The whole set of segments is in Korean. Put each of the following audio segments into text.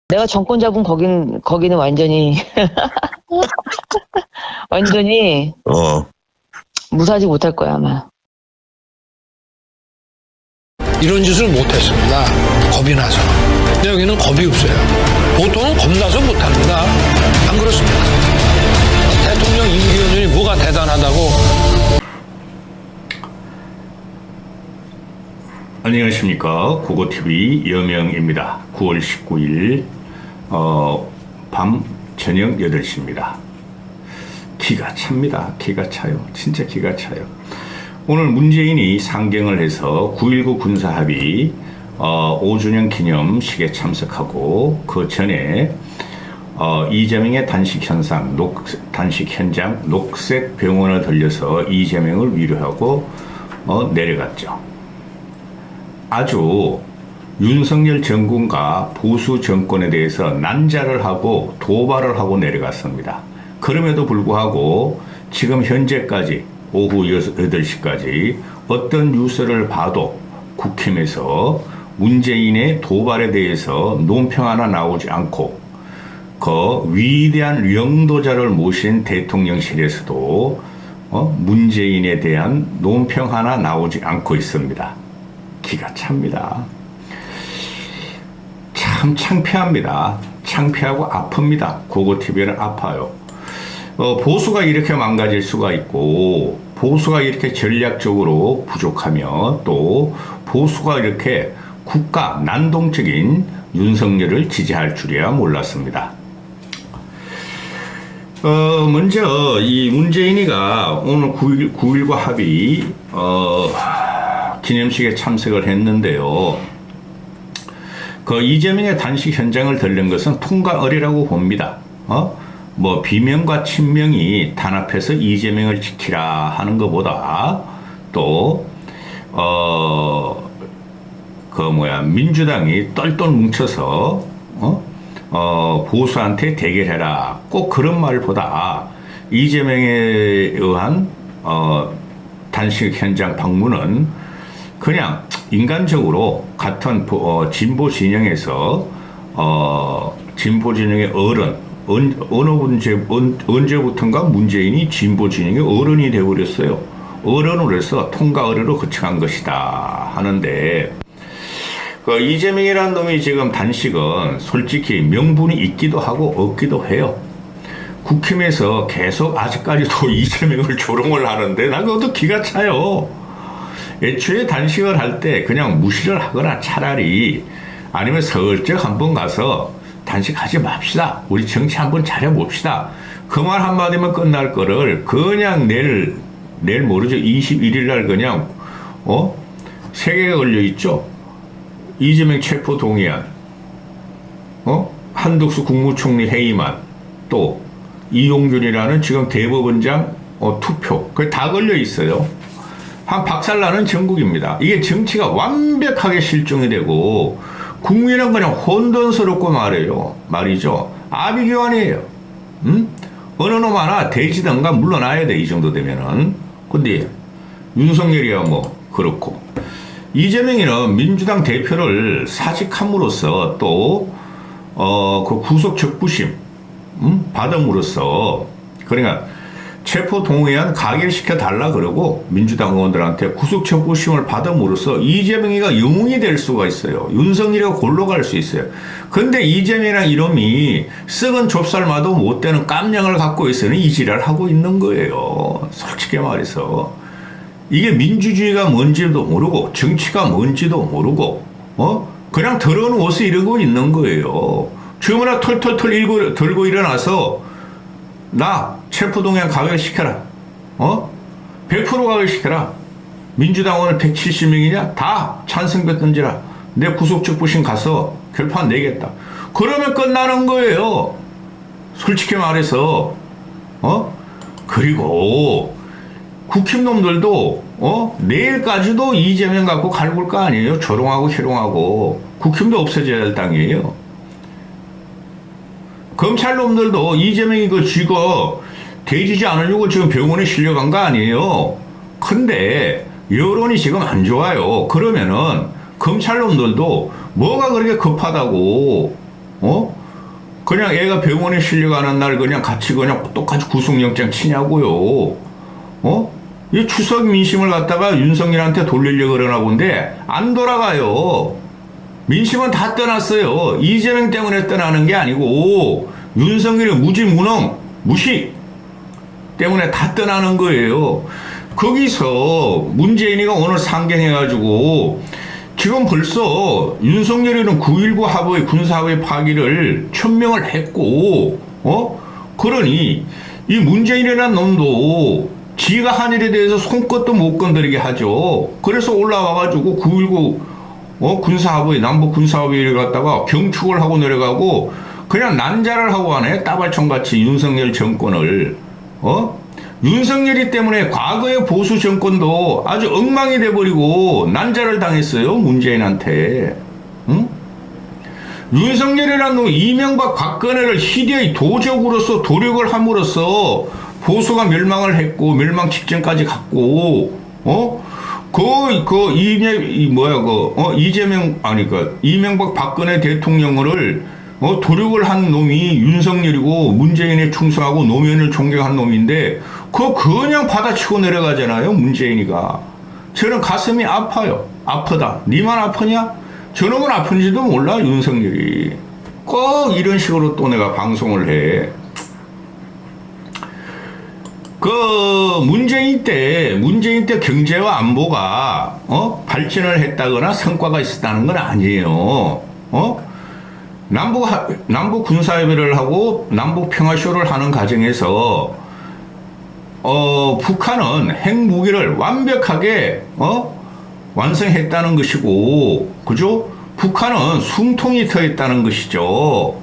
내가 정권 잡은 거기는 완전히 완전히 무사하지 못할 거야 아마. 이런 짓을 못했습니다. 겁이 나서. 근데 여기는 겁이 없어요. 보통은 겁나서 못합니다. 안 그렇습니까? 대통령 임기연이 뭐가 대단하다고. 안녕하십니까. 국어TV 여명입니다. 9월 19일 밤 저녁 8시입니다. 기가 찹니다. 기가 차요. 진짜 기가 차요. 오늘 문재인이 상경을 해서 9.19 군사합의 5주년 기념식에 참석하고 그 전에 이재명의 단식 현장 녹색 병원을 들려서 이재명을 위로하고 내려갔죠. 아주 윤석열 정권과 보수 정권에 대해서 난자를 하고 도발을 하고 내려갔습니다. 그럼에도 불구하고 지금 현재까지 오후 8시까지 어떤 뉴스를 봐도 국힘에서 문재인의 도발에 대해서 논평 하나 나오지 않고 그 위대한 영도자를 모신 대통령실에서도 문재인에 대한 논평 하나 나오지 않고 있습니다. 기가 찹니다. 참 창피합니다. 창피하고 아픕니다. 국어TV는 아파요. 보수가 이렇게 망가질 수가 있고 보수가 이렇게 전략적으로 부족하며 또 보수가 이렇게 국가 난동적인 윤석열을 지지할 줄이야 몰랐습니다. 먼저 이 문재인이가 오늘 9.19 합의 기념식에 참석을 했는데요. 그 이재명의 단식 현장을 들른 것은 통과의례라고 봅니다. 뭐 비명과 친명이 단합해서 이재명을 지키라 하는 것보다 또 민주당이 똘똘 뭉쳐서 보수한테 대결해라 꼭 그런 말보다 이재명에 의한 단식 현장 방문은 그냥 인간적으로 같은 진보 진영에서 진보 진영의 어른 언제부턴가 문재인이 진보 진영의 어른이 되어버렸어요. 어른으로서 통과 의례로 거쳐간 것이다 하는데 그 이재명이라는 놈이 지금 단식은 솔직히 명분이 있기도 하고 없기도 해요. 국힘에서 계속 아직까지도 이재명을 조롱을 하는데 나 그것도 기가 차요. 애초에 단식을 할 때 그냥 무시를 하거나 차라리 아니면 슬쩍 한번 가서 단식하지 맙시다. 우리 정치 한번 잘해봅시다. 그 말 한마디면 끝날 거를 그냥 내일 모르죠. 21일 날 그냥 3개가 걸려있죠. 이재명 체포 동의안, 한덕수 국무총리 회의만, 또 이용준이라는 지금 대법원장 투표, 그게 다 걸려있어요. 한 박살나는 전국입니다. 이게 정치가 완벽하게 실종이 되고 국민은 그냥 혼돈스럽고 말이죠. 아비규환이에요. 어느 놈 하나 돼지던가 물러나야 돼. 이 정도 되면은. 근데 윤석열이야 뭐 그렇고 이재명이는 민주당 대표를 사직함으로써 또 그 구속 적부심 받음으로써 그러니까 체포 동의안 가결시켜 달라 그러고 민주당 의원들한테 구속 적부심을 받음으로써 이재명이가 영웅이 될 수가 있어요. 윤석열이가 골로 갈 수 있어요. 근데 이재명이랑 이놈이 썩은 좁쌀마도 못 되는 깜냥을 갖고 있어는 이 지랄 하고 있는 거예요. 솔직히 말해서 이게 민주주의가 뭔지도 모르고 정치가 뭔지도 모르고 그냥 더러운 옷을 이러고 있는 거예요. 주문아 털털털 들고 일어나서 나 체포동의안 가결시켜라. 100% 가결시켜라. 민주당 오늘 170명이냐? 다 찬성표 던지라. 내 구속적부심 가서 결판 내겠다. 그러면 끝나는 거예요. 솔직히 말해서. 그리고 국힘놈들도 내일까지도 이재명 갖고 갈굴 거 아니에요. 조롱하고 희롱하고. 국힘도 없어져야 할 땅이에요. 검찰놈들도 이재명이 그 쥐거 대지지 않으려고 지금 병원에 실려간 거 아니에요. 근데 여론이 지금 안 좋아요. 그러면은 검찰놈들도 뭐가 그렇게 급하다고 그냥 애가 병원에 실려가는 날 그냥 같이 그냥 똑같이 구속영장 치냐고요. 이 추석 민심을 갖다가 윤석열한테 돌리려고 그러나 본데 안 돌아가요. 민심은 다 떠났어요. 이재명 때문에 떠나는 게 아니고 윤석열의 무지무능, 무식 때문에 다 떠나는 거예요. 거기서 문재인이가 오늘 상견해가지고 지금 벌써 윤석열이는 9.19 합의, 군사합의 파기를 천명을 했고, 그러니 이 문재인이라는 놈도 지가 한 일에 대해서 손끝도 못 건드리게 하죠. 그래서 올라와가지고 9.19 군사합의, 남북 군사합의를 갖다가 경축을 하고 내려가고 그냥 난자를 하고 하네. 따발총같이 윤석열 정권을. 윤석열이 때문에 과거의 보수 정권도 아주 엉망이 돼버리고 난자를 당했어요. 문재인한테. 응? 윤석열이라는 놈 이명박 박근혜를 희대의 도적으로서 도력을 함으로써 보수가 멸망을 했고 멸망 직전까지 갔고 이명박 박근혜 대통령을 도륙을 한 놈이 윤석열이고 문재인에 충성하고 노무현을 존경한 놈인데 그거 그냥 받아치고 내려가잖아요. 문재인이가. 저는 가슴이 아파요. 아프다. 니만 아프냐? 저놈은 아픈지도 몰라. 윤석열이. 꼭 이런 식으로 또 내가 방송을 해. 문재인 때 경제와 안보가 발전을 했다거나 성과가 있었다는 건 아니에요. 남북 군사협의를 하고 남북 평화쇼를 하는 과정에서 북한은 핵무기를 완벽하게 완성했다는 것이고, 그죠? 북한은 숨통이 트였다는 것이죠.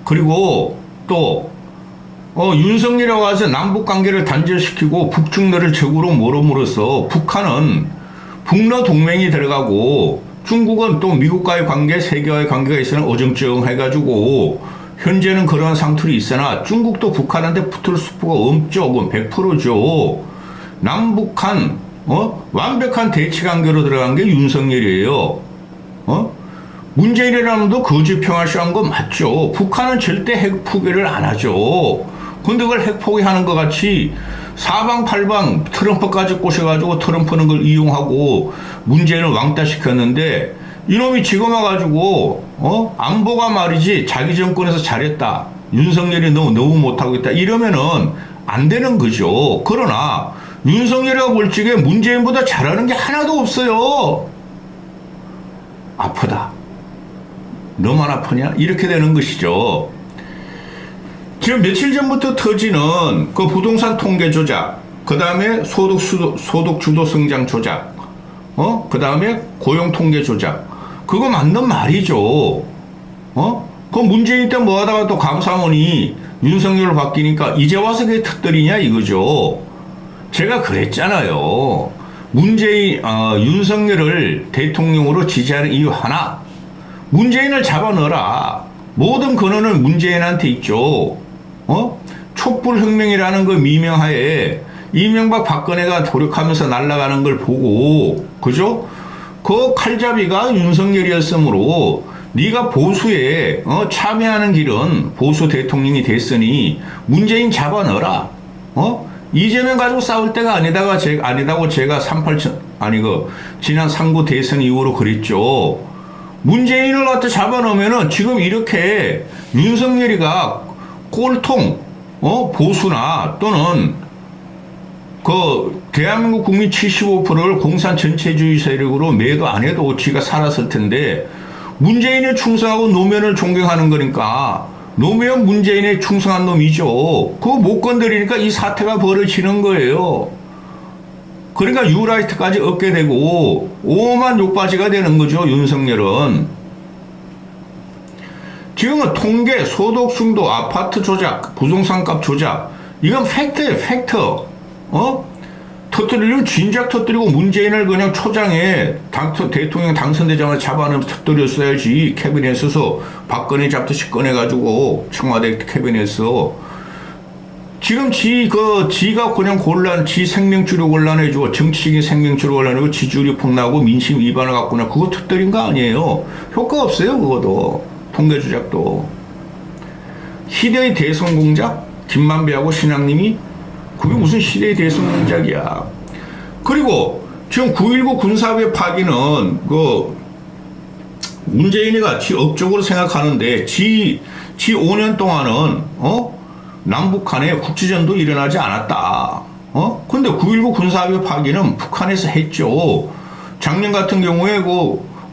그리고 또 윤석열이 와서 남북 관계를 단절시키고 북중러를 적으로 몰음으로써 북한은 북러 동맹이 들어가고 중국은 또 미국과의 관계, 세계와의 관계가 있으나 어정쩡해가지고 현재는 그러한 상틀이 있으나 중국도 북한한테 붙을 수가 없죠. 그건 100%죠. 남북한 완벽한 대치 관계로 들어간 게 윤석열이에요. 문재인이라는 놈도 거짓 평화쇼 한 거 맞죠. 북한은 절대 핵 포기를 안 하죠. 근데 그걸 핵 포기하는 것 같이 사방팔방 트럼프까지 꼬셔가지고 트럼프는 그걸 이용하고 문재인을 왕따시켰는데 이놈이 지금 와가지고 안보가 말이지 자기 정권에서 잘했다. 윤석열이 너무 못하고 있다. 이러면은 안 되는 거죠. 그러나 윤석열이가 볼 적에 문재인보다 잘하는 게 하나도 없어요. 아프다. 너만 아프냐? 이렇게 되는 것이죠. 지금 며칠 전부터 터지는 그 부동산 통계 조작, 그 다음에 소득 주도 성장 조작, 그 다음에 고용 통계 조작, 그거 맞는 말이죠. 그 문재인 때 뭐 하다가 또 감사원이 윤석열을 바뀌니까 이제 와서 그게 턱들이냐 이거죠. 제가 그랬잖아요. 윤석열을 대통령으로 지지하는 이유 하나, 문재인을 잡아 넣어라. 모든 근원은 문재인한테 있죠. 촛불혁명이라는 그 미명하에 이명박 박근혜가 도력하면서 날아가는 걸 보고, 그죠? 그 칼잡이가 윤석열이었으므로 네가 보수에 참여하는 길은 보수 대통령이 됐으니 문재인 잡아 넣어라. 이재명 가지고 싸울 때가 아니다고 제가 지난 3구 대선 이후로 그랬죠. 문재인을 갖다 잡아놓으면은 지금 이렇게 윤석열이가 꼴통, 보수나 또는 대한민국 국민 75%를 공산 전체주의 세력으로 매도 안 해도 지가 살았을 텐데 문재인에 충성하고 노무현을 존경하는 거니까 노무현 문재인에 충성한 놈이죠. 그거 못 건드리니까 이 사태가 벌어지는 거예요. 그러니까 유라이트까지 얻게 되고 오만 욕바지가 되는 거죠. 윤석열은. 지금은 통계, 소득 중도, 아파트 조작, 부동산값 조작, 이건 팩트예요. 팩트. 터뜨리려면 진작 터뜨리고 문재인을 그냥 초장에 대통령 당선되자마자 잡아내면 터뜨렸어야지. 캐비넷에서 박근혜 잡듯이 꺼내가지고 청와대 캐비넷에서 지금 지가 그냥 지 생명줄을 곤란해주고 정치적인 생명줄을 곤란해주고 지지율이 폭나고 민심 위반을 갖고나 그거 터뜨린 거 아니에요. 효과 없어요. 그것도. 통계 조작도. 시대의 대선 공작? 김만배하고 신앙님이? 그게 무슨 시대의 대선 공작이야. 그리고 지금 9.19 군사합의 파기는 문재인이가 지 업적으로 생각하는데 지 5년 동안은 남북한에 국지전도 일어나지 않았다. 근데 9.19 군사합의 파기는 북한에서 했죠. 작년 같은 경우에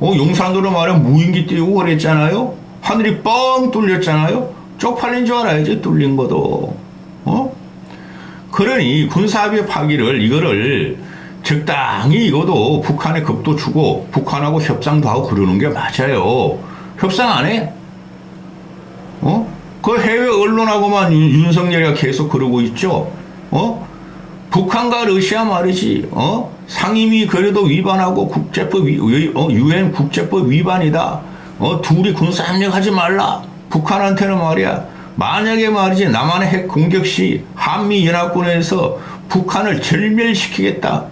용산도로 말하면 무인기 띄우고 그랬잖아요. 하늘이 뻥 뚫렸잖아요. 쪽팔린 줄 알아야지, 뚫린 것도. 그러니 군사합의 파기를 이거를 적당히 이것도 북한에 겁도 주고 북한하고 협상도 하고 그러는 게 맞아요. 협상 안 해? 그 해외 언론하고만 윤석열이가 계속 그러고 있죠. 북한과 러시아 말이지. 상임위 그래도 위반하고 국제법 유엔 국제법 위반이다. 둘이 군사협력하지 말라. 북한한테는 말이야. 만약에 말이지 남한의 핵 공격 시 한미연합군에서 북한을 절멸시키겠다.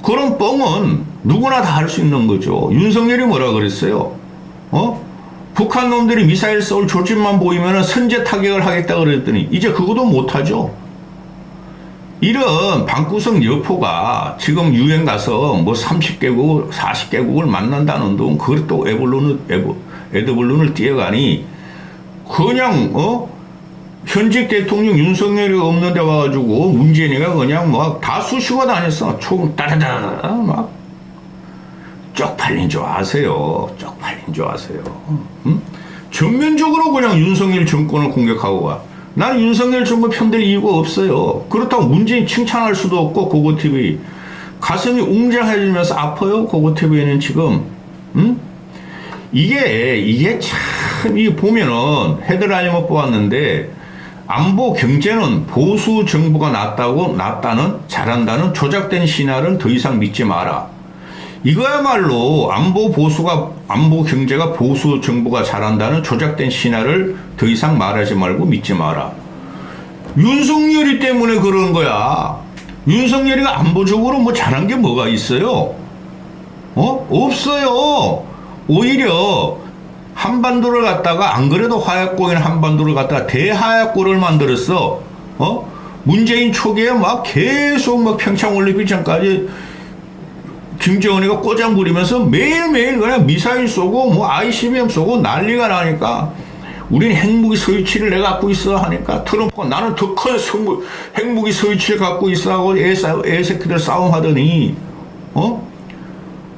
그런 뻥은 누구나 다 할 수 있는 거죠. 윤석열이 뭐라 그랬어요? 북한 놈들이 미사일 쏠 조짐만 보이면 선제 타격을 하겠다 그랬더니 이제 그것도 못하죠. 이런 방구석 여포가 지금 유엔 가서 30개국, 40개국을 만난다는 동 그걸 또 에드블룬을 뛰어가니 그냥 현직 대통령 윤석열이 없는 데 와가지고 문재인이가 그냥 다 쑤시고 다녔어. 총 따라다라 막 쪽팔린 줄 아세요. 쪽팔린 줄 아세요. 전면적으로 그냥 윤석열 정권을 공격하고 가. 나는 윤석열 정권 편들 이유가 없어요. 그렇다고 문재인 칭찬할 수도 없고 고고TV 가슴이 웅장해지면서 아파요. 고고TV는 지금 이게 참 이 보면은 헤드라인을 뽑았는데 안보 경제는 보수 정부가 낫다는 잘한다는 조작된 신화를 더 이상 믿지 마라. 이거야말로 안보 경제가 보수 정부가 잘한다는 조작된 신화를 더 이상 말하지 말고 믿지 마라. 윤석열이 때문에 그런 거야. 윤석열이가 안보적으로 잘한 게 뭐가 있어요? 없어요. 오히려 한반도를 갖다가 안 그래도 화약고인 한반도를 갖다가 대하약고를 만들었어. 문재인 초기에 계속 평창올림픽 전까지 김정은이가 꼬장 부리면서 매일매일 그냥 미사일 쏘고 ICBM 쏘고 난리가 나니까 우린 핵무기 스위치를 내가 갖고 있어 하니까 트럼프가 나는 더 큰 핵무기 스위치를 갖고 있어 하고 애새끼들 싸움하더니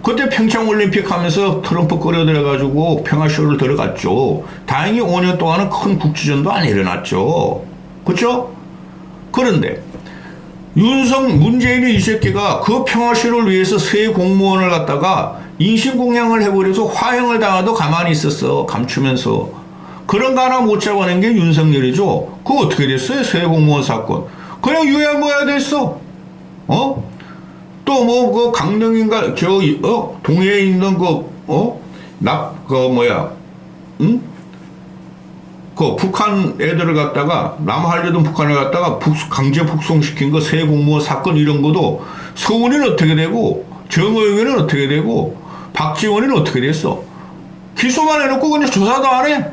그때 평창올림픽 하면서 트럼프 끌어들여가지고 평화쇼를 들어갔죠. 다행히 5년 동안은 큰 국지전도 안 일어났죠. 그렇죠? 그런데 문재인이 이 새끼가 그 평화쇼를 위해서 새 공무원을 갖다가 인신공양을 해버려서 화형을 당하도 가만히 있었어. 감추면서. 그런 거 하나 못 잡아낸 게 윤석열이죠. 그거 어떻게 됐어요? 새 공무원 사건. 그냥 유야무야 됐어. 또 강릉인가 동해에 있는 북한 애들을 갖다가 남한려던 북한을 갖다가 강제 북송시킨 거 새 공무원 사건 이런 것도 서훈이는 어떻게 되고 정의원은 어떻게 되고 박지원이는 어떻게 됐어? 기소만 해놓고 그냥 조사도 안 해.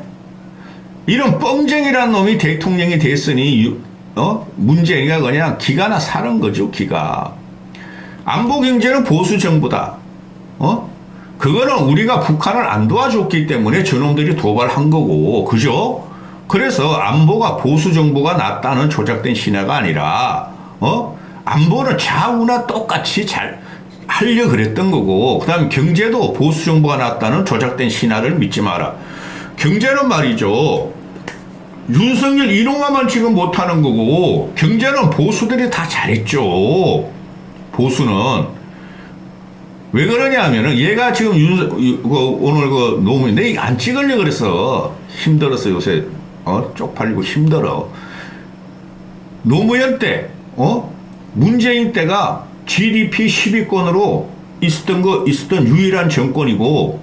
이런 뻥쟁이란 놈이 대통령이 됐으니 문재인이가 그냥 기가나 사는 거죠. 기가. 안보 경제는 보수 정부다. 그거는 우리가 북한을 안 도와줬기 때문에 저놈들이 도발한 거고, 그죠? 그래서 안보가 보수 정부가 낫다는 조작된 신화가 아니라, 안보는 좌우나 똑같이 잘 하려 그랬던 거고, 그 다음에 경제도 보수 정부가 낫다는 조작된 신화를 믿지 마라. 경제는 말이죠. 윤석열 이놈만 지금 못하는 거고, 경제는 보수들이 다 잘했죠. 보수는. 왜 그러냐 하면은, 얘가 지금 오늘 노무현, 내 안 찍으려고 그랬어. 힘들었어, 요새. 쪽팔리고 힘들어. 노무현 때, 문재인 때가 GDP 10위권으로 있었던 유일한 정권이고,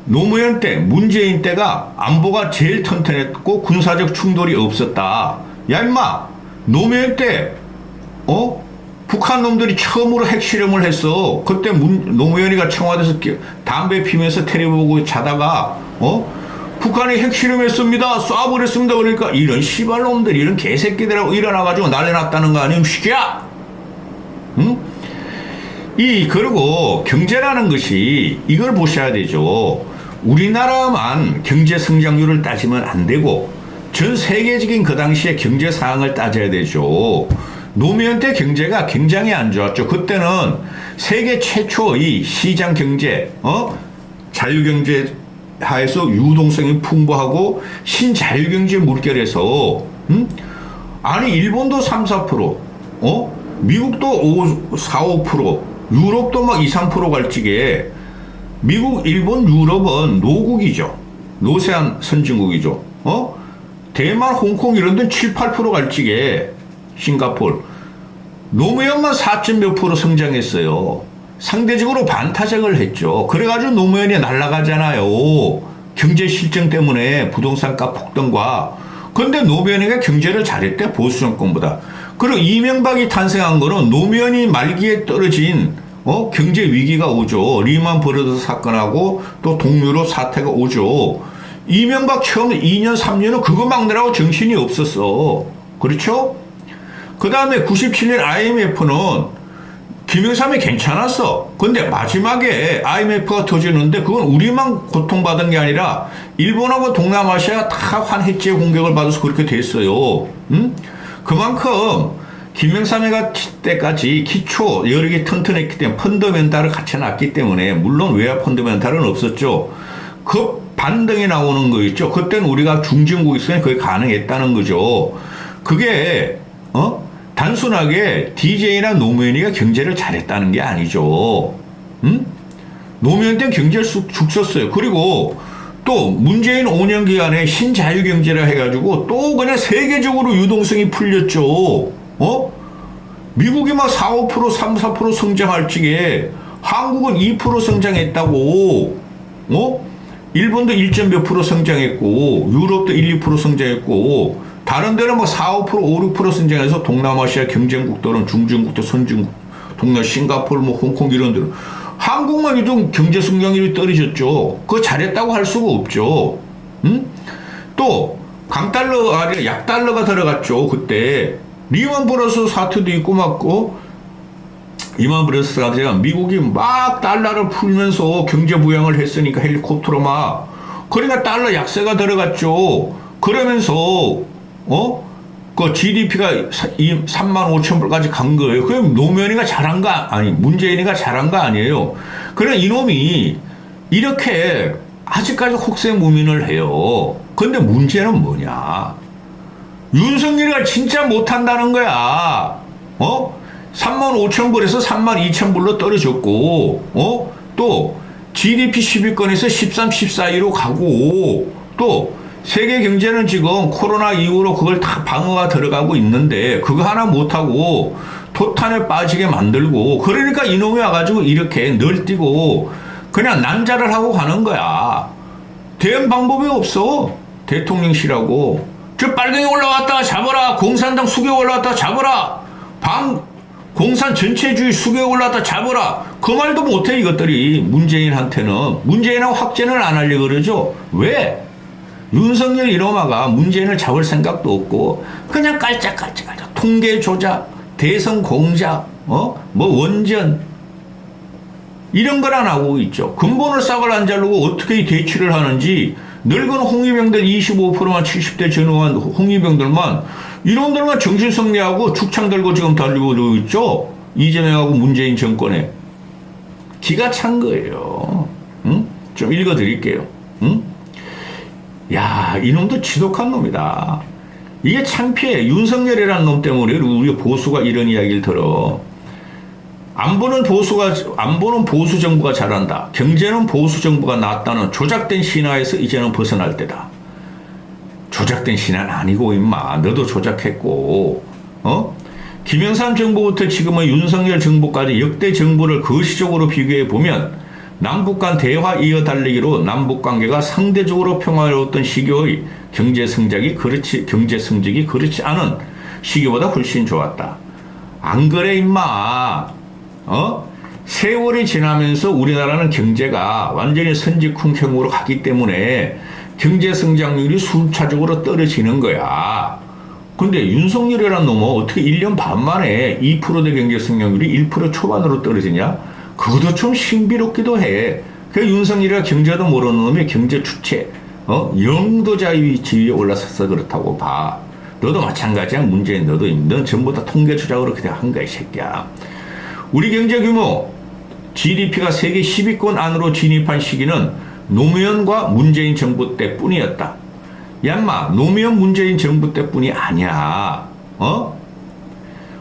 노무현 때, 문재인 때가 안보가 제일 튼튼했고, 군사적 충돌이 없었다. 야, 임마! 노무현 때, 북한 놈들이 처음으로 핵실험을 했어. 그때 노무현이가 청와대에서 담배 피면서 텔레비 보고 자다가 북한이 핵실험했습니다. 쏴버렸습니다. 그러니까 이런 시발놈들, 이런 개새끼들하고 일어나가지고 난리 났다는 거 아니면 시키야? 응? 그리고 경제라는 것이 이걸 보셔야 되죠. 우리나라만 경제 성장률을 따지면 안 되고 전 세계적인 그 당시의 경제 상황을 따져야 되죠. 노무현 때 경제가 굉장히 안 좋았죠. 그때는 세계 최초의 시장 경제, 자유경제 하에서 유동성이 풍부하고 신자유경제 물결에서, 아니, 일본도 3, 4%, 미국도 4, 5%, 유럽도 막 2, 3% 갈 적에 미국, 일본, 유럽은 노국이죠. 노세안 선진국이죠. 대만, 홍콩 이런 데는 7, 8% 갈 적에 싱가포르. 노무현만 4점 몇 프로 성장했어요. 상대적으로 반타작을 했죠. 그래가지고 노무현이 날아가잖아요. 경제 실정 때문에 부동산가 폭등과. 근데 노무현이가 경제를 잘했대, 보수 정권보다. 그리고 이명박이 탄생한 거는 노무현이 말기에 떨어진 경제 위기가 오죠. 리만 브러더스 사건하고 또 동유럽 사태가 오죠. 이명박 처음 2년, 3년은 그거 막느라고 정신이 없었어. 그렇죠? 그 다음에 97년 IMF는 김영삼이 괜찮았어. 근데 마지막에 IMF가 터지는데 그건 우리만 고통받은 게 아니라 일본하고 동남아시아가 다 환해제 공격을 받아서 그렇게 됐어요. 그만큼 김영삼이가 때까지 기초 여러 개 튼튼했기 때문에 펀더멘탈을 같이 놨기 때문에, 물론 외화 펀더멘탈은 없었죠. 그 반등이 나오는 거 있죠. 그때는 우리가 중진국이 있으니 그게 가능했다는 거죠. 그게 단순하게 DJ나 노무현이가 경제를 잘했다는 게 아니죠. 노무현 때는 경제를 죽었어요. 그리고 또 문재인 5년 기간에 신자유경제라 해가지고 또 그냥 세계적으로 유동성이 풀렸죠. 미국이 막 4, 5%, 3, 4% 성장할 적에 한국은 2% 성장했다고. 일본도 1점 몇 프로 성장했고, 유럽도 1, 2% 성장했고, 다른 데는 뭐 4, 5%, 5, 6% 성장해서 동남아시아 경쟁국들은 중진국도 선진국, 동남아 싱가포르, 뭐 홍콩 이런 데는 한국만 유독 경제 성장률이 떨어졌죠. 그거 잘했다고 할 수가 없죠. 또 강달러 아니라 약달러가 들어갔죠. 그때 리만 브러더스 사태도 있고 맞고, 리만 브러더스 사태가 미국이 막 달러를 풀면서 경제 부양을 했으니까 헬리콥터로 막, 그러니까 달러 약세가 들어갔죠. 그러면서 그 GDP가 3만 5천 불까지 간 거예요. 그럼 노무현이가 잘한 거 아니, 문재인이가 잘한 거 아니에요. 그래 이놈이 이렇게 아직까지 혹세무민을 해요. 근데 문제는 뭐냐? 윤석열이가 진짜 못한다는 거야. 3만 5천 불에서 3만 2천 불로 떨어졌고, 또 GDP 10위권에서 13, 14위로 가고, 또 세계 경제는 지금 코로나 이후로 그걸 다 방어가 들어가고 있는데 그거 하나 못하고 토탄에 빠지게 만들고, 그러니까 이놈이 와가지고 이렇게 널뛰고 그냥 난자를 하고 가는 거야. 대응 방법이 없어. 대통령실하고. 저 빨갱이 올라왔다가 잡아라. 공산당 수교 올라왔다가 잡아라. 공산 전체주의 수교 올라왔다가 잡아라. 그 말도 못해 이것들이. 문재인한테는. 문재인하고 확전을 안 하려고 그러죠. 왜? 윤석열 이놈아가 문재인을 잡을 생각도 없고 그냥 깔짝깔짝 통계 조작, 대선 공작, 뭐 원전 이런 걸 안 하고 있죠. 근본을 싹을 안 자르고 어떻게 이 대치를 하는지. 늙은 홍위병들 25%만 70대 전후한 홍위병들만, 이놈들만 정신승리하고 축창 들고 지금 달리고 있죠. 이재명하고 문재인 정권에. 기가 찬 거예요. 좀 읽어드릴게요. 야, 이놈도 지독한 놈이다. 이게 창피해. 윤석열이라는 놈 때문에 우리 보수가 이런 이야기를 들어. 안보는 보수 정부가 잘한다. 경제는 보수 정부가 낫다는 조작된 신화에서 이제는 벗어날 때다. 조작된 신화는 아니고 임마. 너도 조작했고. 김영삼 정부부터 지금의 윤석열 정부까지 역대 정부를 거시적으로 비교해 보면 남북 간 대화 이어달리기로 남북 관계가 상대적으로 평화로웠던 시기의 경제 성적이 그렇지 않은 시기보다 훨씬 좋았다. 안 그래 임마. 세월이 지나면서 우리나라는 경제가 완전히 선진국형으로 가기 때문에 경제 성장률이 순차적으로 떨어지는 거야. 근데 윤석열이라는 놈은 어떻게 1년 반 만에 2%대 경제 성장률이 1% 초반으로 떨어지냐? 그것도 좀 신비롭기도 해. 그 윤석열이가 경제도 모르는 놈이 경제 주체, 영도자의 지위에 올라서서 그렇다고 봐. 너도 마찬가지야. 문재인 넌 전부 다 통계 조작으로 그냥 한 거야, 이 새끼야. 우리 경제 규모, GDP가 세계 10위권 안으로 진입한 시기는 노무현과 문재인 정부 때뿐이었다. 얌마, 노무현 문재인 정부 때뿐이 아니야.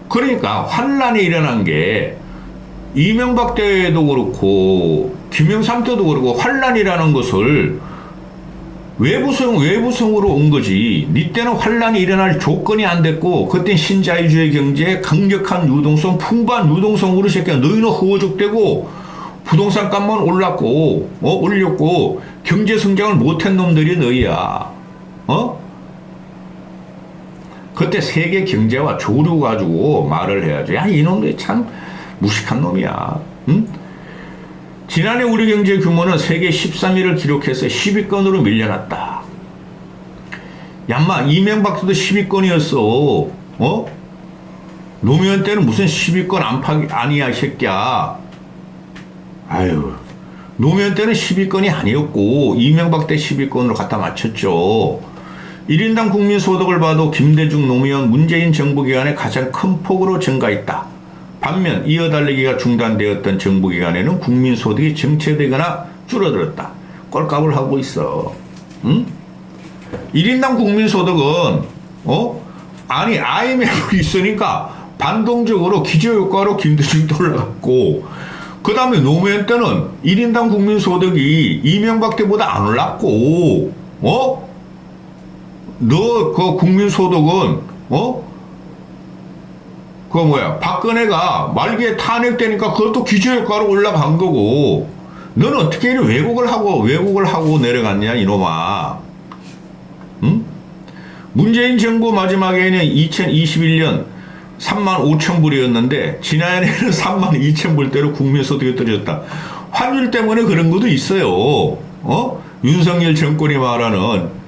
그러니까 환란이 일어난 게 이명박 때도 그렇고 김영삼 때도 그렇고 환란이라는 것을 외부성으로 온 거지. 니 때는 환란이 일어날 조건이 안 됐고 그땐 신자유주의 경제, 강력한 유동성, 풍부한 유동성으로 새끼야. 너희는 허우적대고 부동산 값만 올렸고 경제 성장을 못한 놈들이 너희야. 그때 세계 경제와 조류 가지고 말을 해야지. 야, 이놈들이 참 무식한 놈이야. 응? 지난해 우리 경제 규모는 세계 13위를 기록해서 10위권으로 밀려났다. 얌마, 이명박 때도 10위권이었어. 노무현 때는 무슨 10위권 안팎 아니야, 이 새끼야. 아유, 노무현 때는 10위권이 아니었고 이명박 때 10위권으로 갖다 맞췄죠. 1인당 국민소득을 봐도 김대중, 노무현, 문재인 정부 기간에 가장 큰 폭으로 증가했다. 반면 이어달리기가 중단되었던 정부 기간에는 국민소득이 정체되거나 줄어들었다. 꼴값을 하고 있어. 응? 1인당 국민소득은 아니 IMF 있으니까 반동적으로 기저효과로 김대중도 올라갔고 그 다음에 노무현 때는 1인당 국민소득이 이명박 때보다 안 올랐고 너 그 국민소득은 박근혜가 말기에 탄핵되니까 그것도 기저효과로 올라간 거고 너는 어떻게 왜곡을 하고 내려갔냐 이놈아. 응? 문재인 정부 마지막에는 2021년 35,000불이었는데 지난해에는 32,000불대로 국민소득이 떨어졌다. 환율 때문에 그런 것도 있어요. 윤석열 정권이 말하는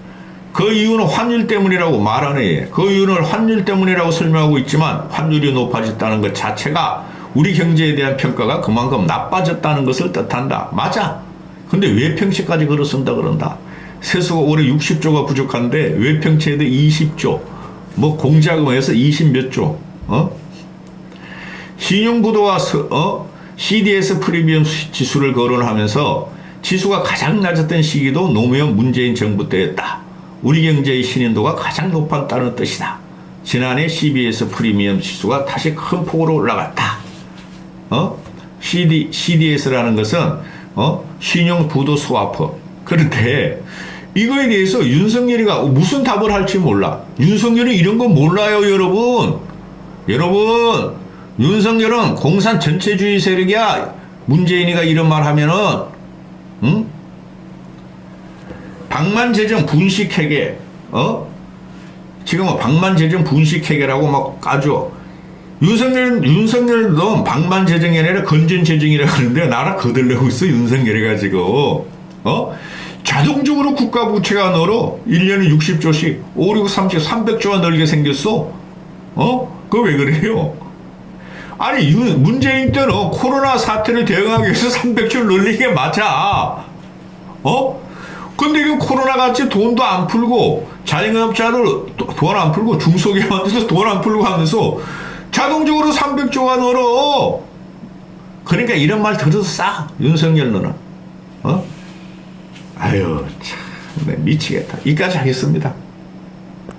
그 이유는 환율 때문이라고 말하네. 그 이유는 환율 때문이라고 설명하고 있지만 환율이 높아졌다는 것 자체가 우리 경제에 대한 평가가 그만큼 나빠졌다는 것을 뜻한다. 맞아. 근데 외평치까지 걸어 쓴다 그런다. 세수가 올해 60조가 부족한데 외평치에도 20조. 공자금에서 20몇 조. 신용부도와 CDS 프리미엄 지수를 거론하면서 지수가 가장 낮았던 시기도 노무현 문재인 정부 때였다. 우리 경제의 신인도가 가장 높았다는 뜻이다. 지난해 CBS 프리미엄 지수가 다시 큰 폭으로 올라갔다. CDS라는 것은 신용부도 스와프. 그런데 이거에 대해서 윤석열이가 무슨 답을 할지 몰라. 윤석열이 이런 거 몰라요, 여러분. 윤석열은 공산 전체주의 세력이야. 문재인이가 이런 말 하면은, 응? 방만재정 분식회계, 지금은 방만재정 분식회계라고 막 까줘. 윤석열도 방만재정이 아니라 건전재정이라고 하는데 나라 거들려고 있어, 윤석열이가 지금. 자동적으로 국가 부채가 늘어. 1년에 60조씩, 5, 6, 30, 300조가 늘게 생겼어. 그거 왜 그래요? 아니, 문재인 때는 코로나 사태를 대응하기 위해서 300조 늘린 게 맞아. 근데 이거 코로나 같이 돈도 안 풀고, 자영업자들 돈 안 풀고, 중소기업한테도 돈 안 풀고 하면서 자동적으로 300조가 늘어. 그러니까 이런 말 들어도 싸, 윤석열 너는. 아유, 참, 미치겠다. 이까지 하겠습니다.